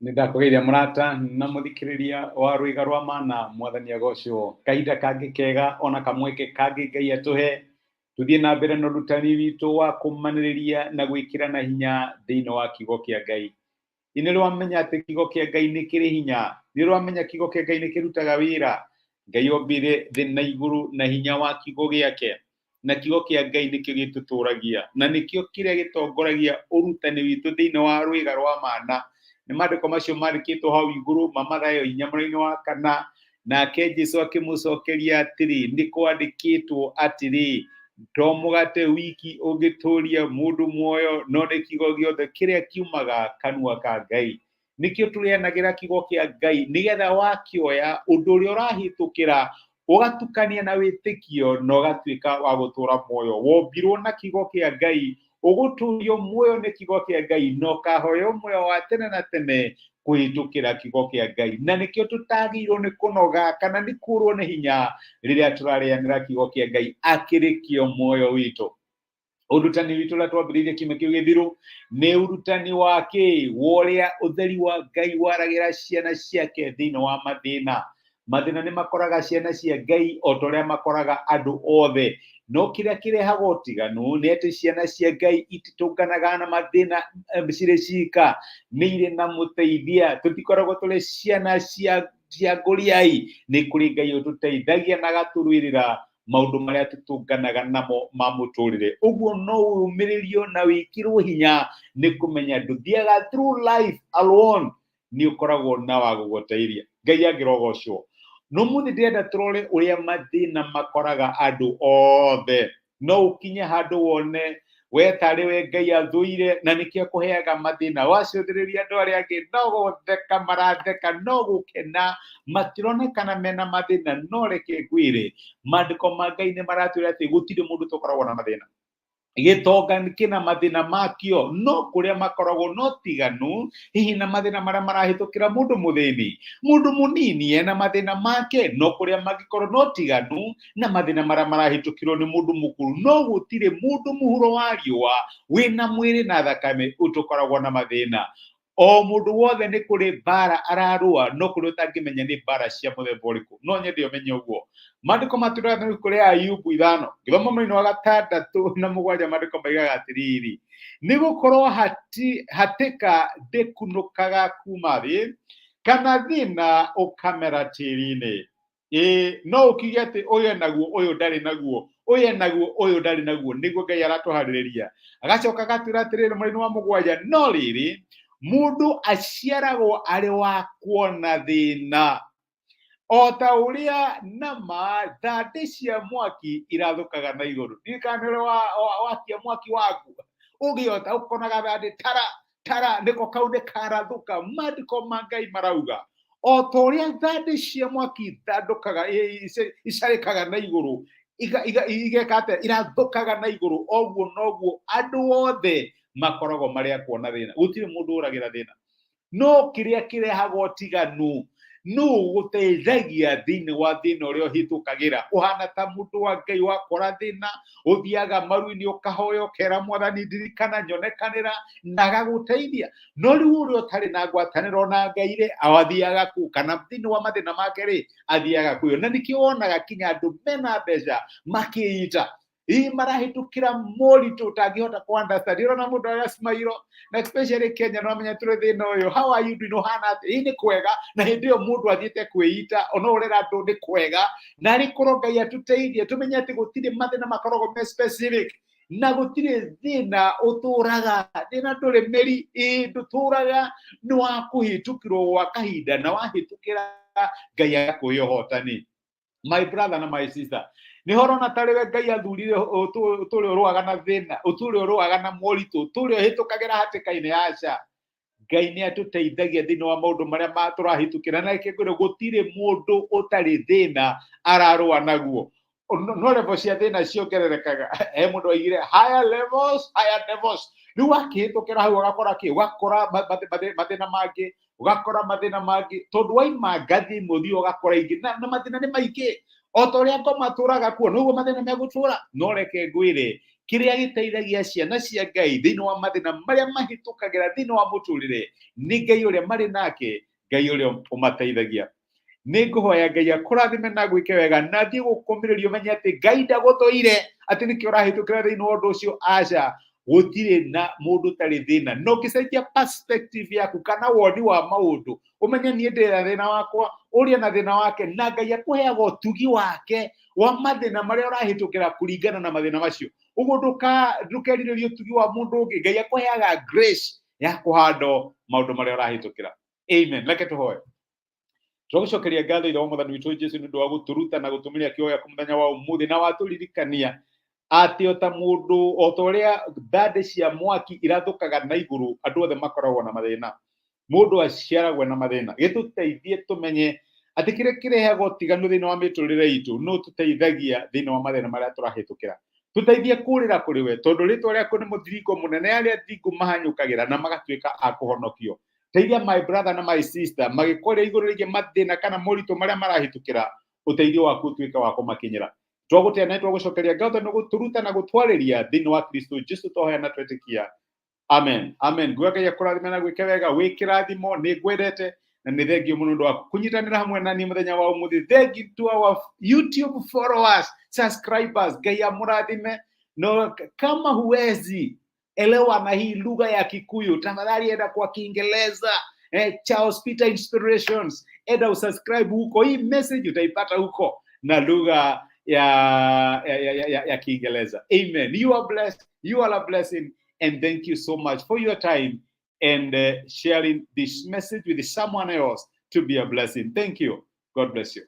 Nĩndakũgeithia mũrata na mũthikĩrĩria wa rũiga rwa mana mwathani agocwo kahinda kangĩ kega ona kamweke kangĩ Ngai atũhe tũthiĩ na mbere na ũrutani witũ wa kũmanĩrĩria na gwĩkĩra na hinya thĩinĩ wa kiugo kĩa Ngai. Nĩ rwamenya atĩ kiugo kĩa Ngai nĩ kĩrĩ hinya, nĩ rwamenya kiugo kĩa Ngai nĩ kĩrutaga wĩra. Ngai ombire thĩ na igũrũ na hinya wa kiugo gĩake, na kiugo kĩa Ngai nĩkĩo gĩtũtũragia na nĩkĩo kĩrĩa gĩtongoragia ũrutani witũ thĩinĩ wa rũiga rwa mana. Nĩ maandĩko macio mandĩkĩtwo hau igũrũ ma Mathayo 4:4, nake Jesũ akĩmũcokeria atĩrĩ, nĩ kwandĩkĩtwo atĩrĩ, to mũgate wiki ũngĩtũũria mũndũ muoyo, no nĩ kiugo gĩothe kĩrĩa kiumaga kanua ka Ngai. Nĩkĩo tũrĩanagĩra kiugo kĩa Ngai, nĩgetha wakĩoya ũndũ ũrĩa ũrahĩtũkĩra ũgatukania na wĩtĩkio na ũgatuĩka wa gũtũũra muoyo. Wombirwo na kiugo kĩa Ngai, ũgũtũũrio muoyo nĩ kiugo kĩa Ngai, na ũkahoyo muoyo wa tene na tene kũhĩtũkĩra kiugo kĩa Ngai. Na nĩkĩo tũtagĩrĩirwo nĩ kũnoga kana nĩ kũũrwo nĩ hinya rĩrĩa tũrarĩanĩra kiugo kĩa Ngai akĩrĩ kĩo muoyo witũ. Ũrutani witũ ũrĩa twambĩrĩirie kiumia kĩu gĩthiru nĩ ũrutani wa ũrĩa ũtheri wa Ngai waragĩra ciana ciake thĩinĩ wa mathĩna. Mathĩna nĩ makoraga ciana cia Ngai o ta ũrĩa makoraga andũ othe. No kĩrĩa kĩrehaga ũtiganu nĩ atĩ ciana cia Ngai ititũnganaga na mathĩna cirĩ cika, nĩ irĩ na mũteithia. Tũtikoragwo tũrĩ ciana cia ngũriai, nĩ kũrĩ Ngai ũtũteithagia na agatũrũĩrĩra maũndũ marĩa tũtũnganaga namo ma mũtũrĩre. Ũguo no ũmĩrĩrio na wĩkĩrwo hinya nĩ kũmenya ndũthiaga through life alone, nĩ ũkoragwo na wa gũgũteithia. Ngai angĩrogocwo. No mũthĩ ndĩrenda tũrore ũrĩa mathĩna makoraga andũ othe. No ũkinye handũ wone we tarĩ we Ngai athũire na nĩkĩo kũheaga mathĩna. Wacũthĩrĩria andũ arĩa angĩ no gũtheka maratheka, no gũkena, matironekana mena mathĩna. No reke ngwĩre, maandĩko ma Ngai nĩ maratwĩra atĩ gũtirĩ mũndũ ũtakoragwo na mathĩna. Gĩtonga kĩna mathĩna makĩo, no kũrĩa makoragwo no tiganu hihi na mathĩna marĩa marahĩtũkĩra mũndũ mũthĩni. Mũndũ mũnini ena mathĩna make, no kũrĩa mangĩkorwo no tiganu na mathĩna marĩa marahĩtũkĩrwo nĩ mũndũ mũkũrũ. No gũtirĩ mũndũ mũhuro wa riũa wĩna mwĩrĩ na thakame ũtũkoragwo na mathĩna. O mũndũ wothe nĩ kũrĩ mbara ararũa, no kũrĩ ũtangĩmenya nĩ mbara cia mũthemba ũrĩkũ. No nyende ũmenye ũguo. Maandĩko matwĩraga nĩ kũrĩ Ayubu 5, gĩthomo mweri wa 6 na 7, maandĩko maigaga atĩrĩrĩ, nĩ gũkorwo hatĩka ndĩkunũkaga kuma thĩ, kana thĩna ũkamera tĩĩri-inĩ. No ũkiuge atĩ ũyũ enaguo ũyũ ndarĩ naguo, ũyũ enaguo ũyũ ndarĩ naguo. Nĩguo Ngai aratũharĩrĩria. Agacoka agatwĩra atĩrĩrĩ mweri wa 7, no rĩrĩ, mũndũ aciaragwo arĩ wa kuona thĩna, o ta ũrĩa nama thandĩ cia mwaki irathũkaga na igũrũ. Ndirikana nĩ wakia mwaki waku ũgĩota ũkonaga thandĩ tara nĩko kau nĩ karathũka. Maandĩko ma Ngai marauga o ta ũrĩa thandĩ cia mwaki ithandũkaga icarĩkaga na igũrũ, igeka atĩa, irathũkaga na igũrũ, oguo noguo andũ othe makoragwo marĩ a kuona thĩna. Gũtirĩ mũndũ ũragĩra thĩna. No kĩrĩa kĩrehaga ũtiganu no gũteithagia thĩinĩ wa thĩna ũrĩa ũhĩtũkagĩra. Ũhana ta mũndũ wa Ngai wakora thĩna, ũthiaga maru-inĩ ũkahoya ũkera Mwathani ndirikana nyonekanĩra, na agagũteithia. No rĩu ũrĩa ũtarĩ na ngwatanĩro na Ngai rĩ, athiaga kũ? Kana thĩinĩ wa mathĩna make rĩ, athiaga kũ? Na nĩkĩo wonaga kinya andũ mena mbeca makĩĩta marahĩtũkĩra moritũ ũtangĩhota ku understand. Ũrona mũndũ arĩa smile, na especially Kenya no amenya tũrĩ thĩna ũyũ, how are you doing, ũhana atĩ nĩ kwega. Na hĩndĩ ĩyo mũndũ athiĩte kwĩita, ona ũrera andũ nĩ kwega. Na rĩ korwo Ngai atũteithie tũmenye atĩ gũtirĩ mathĩna makoragwo me specific, na gũtirĩ thĩna ũtũraga. Thĩna ndũrĩ mĩri, ndũtũraga, nĩ wa kũhĩtũkĩrwo gwa kahinda, na wahĩtũkĩra Ngai agakũhe ũhotani. My brother na my sister, nĩ horona tarĩ we Ngai athurire ũtũũre ũrũaga na thĩna, ũtũũre ũrũaga na moritũ, ũtũũre ũhĩtũkagĩra hatĩka-inĩ. Aca, Ngai nĩ atũteithagia thĩinĩ wa maũndũ marĩa tũrahĩtũkĩra. Na ngwĩre gũtirĩ mũndũ ũtarĩ thĩna ararũa naguo. No level cia thĩna ciongererekaga. He mũndũ oigire higher levels, higher devils. Rĩu wakĩhĩtũkĩra hau ũgakora kĩ? Ũgakora mathĩna mangĩ, ũgakora mathĩna mangĩ, tondũ waima ngathĩ ĩmwe ũthiĩ ũgakora ingĩ, na mathĩna nĩ maingĩ. O ta ũrĩa ngoma tũraga kuo, noguo mathĩna megũtũra. No reke ngwĩre, kĩrĩa gĩteithagia ciana cia Ngai thĩinĩ wa mathĩna marĩa mahĩtũkagĩra thĩinĩ wa mũtũrĩre nĩ Ngai ũrĩa marĩ nake, Ngai ũrĩa ũmateithagia. Nĩ ngũhoya Ngai akũrathime na gwĩke wega na thiĩ gũkũmĩrĩrio menye atĩ Ngai ndagũthũire atĩ nĩkĩo ũrahĩtũkĩra thĩinĩ wa ũndũ ũcio. Aca, gũtirĩ na mũndũ ũtarĩ thĩna. No ũngĩcenjia perspective yaku kana woni wa maũndũ, ũmenye niĩ ndĩ na thĩna wakwa, ũrĩa na thĩna wake, na Ngai akũheaga ũtugi wake wa mathĩna marĩa ũrahĩtũkĩra kũringana na mathĩna macio. Ũguo ndũkerirĩrie ũtugi wa mũndũ ũngĩ, Ngai akũheaga grace ya kũhandwo maũndũ marĩa ũrahĩtũkĩra. Amen. Reke tũhoe. Tũgũcokeria ngatho ithe wa Mwathani witũ Jesũ nĩ ũndũ wa gũtũruta na gũtũmĩria kĩoya kũ mũthenya wa ũmũthĩ na watũririkania atĩ o ta mũndũ o ta ũrĩa thandĩ cia mwaki irathũkaga na igũrũ, andũ othe makoragwo na mathĩna. Mũndũ aciaragwo na mathĩna. Gĩtũteithie tũmenye atĩ kĩrĩa kĩrehaga ũtiganu thĩinĩ wa mĩtũrĩre itũ no tũteithagia thĩinĩ wa mathĩna marĩa tũrahĩtũkĩra. Tũteithie kũrĩra kũrĩ we, tondũ rĩtwa rĩaku nĩ mũthiringo mũnene, arĩa thingu mahanyũkagĩra na magatuĩka a kũhonokio. Teithia my brother na my sister magĩkorĩa igũrũ rĩgiĩ mathĩna kana moritũ marĩa marahĩtũkĩra, ũteithio waku ũtuĩke wa kũmakinyĩra. Twagũtĩa na twagũcokeria ngatho nĩ gũtũruta na gũtwarĩria thĩinĩ wa Kristo Jesũ twahoya na twetĩkia. Amen. Amen. Nguga Ngai akũrathime na gwĩke wega, wĩ kĩrathimo, nĩ ngwendete na nĩ thengio mũno ũndũ waku kũnyitanĩra hamwe na niĩ mũthenya wa ũmũthĩ. Thank you to our YouTube followers, subscribers. Ngai amũrathime. No kama huwezi elewa na hii lugha ya Kikuyu, tafadhali enda kwa Kiingereza, Charles Peter Inspirations, enda usubscribe huko. Hii message utaipata huko na lugha ya Kiingereza. Amen. You are blessed. You are a blessing. And thank you so much for your time and sharing this message with someone else to be a blessing. Thank you. God bless you.